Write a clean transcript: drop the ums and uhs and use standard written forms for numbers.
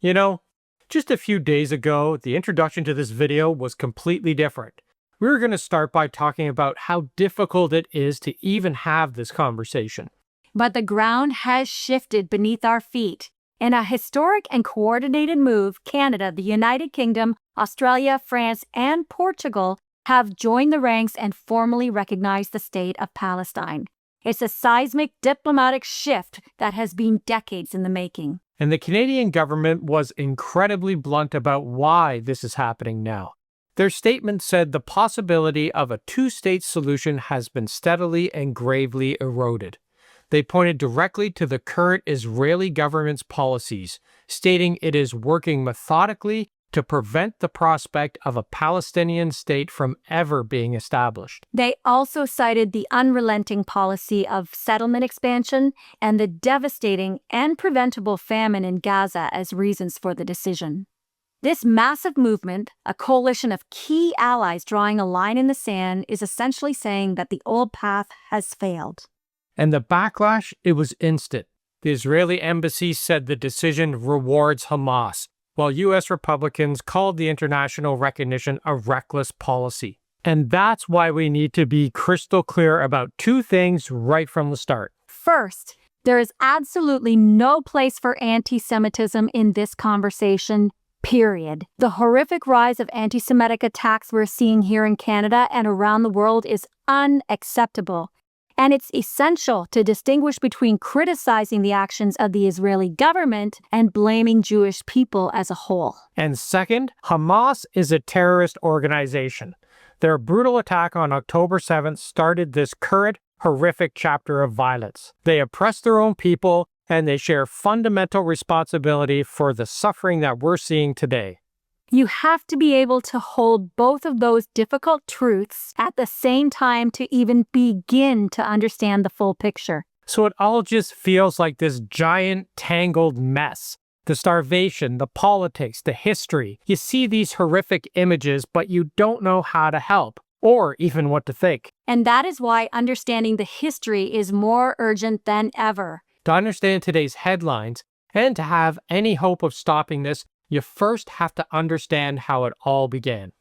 You know, just a few days ago, the introduction to this video was completely different. We were going to start by talking about how difficult it is to even have this conversation. But the ground has shifted beneath our feet. In a historic and coordinated move, Canada, the United Kingdom, Australia, France, and Portugal have joined the ranks and formally recognized the state of Palestine. It's a seismic diplomatic shift that has been decades in the making. And the Canadian government was incredibly blunt about why this is happening now. Their statement said the possibility of a two-state solution has been steadily and gravely eroded. They pointed directly to the current Israeli government's policies, stating it is working methodically to prevent the prospect of a Palestinian state from ever being established. They also cited the unrelenting policy of settlement expansion and the devastating and preventable famine in Gaza as reasons for the decision. This massive movement, a coalition of key allies drawing a line in the sand, is essentially saying that the old path has failed. And the backlash, it was instant. The Israeli embassy said the decision rewards Hamas, while U.S. Republicans called the international recognition a reckless policy. And that's why we need to be crystal clear about two things right from the start. First, there is absolutely no place for anti-Semitism in this conversation, period. The horrific rise of anti-Semitic attacks we're seeing here in Canada and around the world is unacceptable. And it's essential to distinguish between criticizing the actions of the Israeli government and blaming Jewish people as a whole. And second, Hamas is a terrorist organization. Their brutal attack on October 7th started this current, horrific chapter of violence. They oppress their own people, and they share fundamental responsibility for the suffering that we're seeing today. You have to be able to hold both of those difficult truths at the same time to even begin to understand the full picture. So it all just feels like this giant, tangled mess. The starvation, the politics, the history. You see these horrific images, but you don't know how to help, or even what to think. And that is why understanding the history is more urgent than ever. To understand today's headlines, and to have any hope of stopping this, you first have to understand how it all began.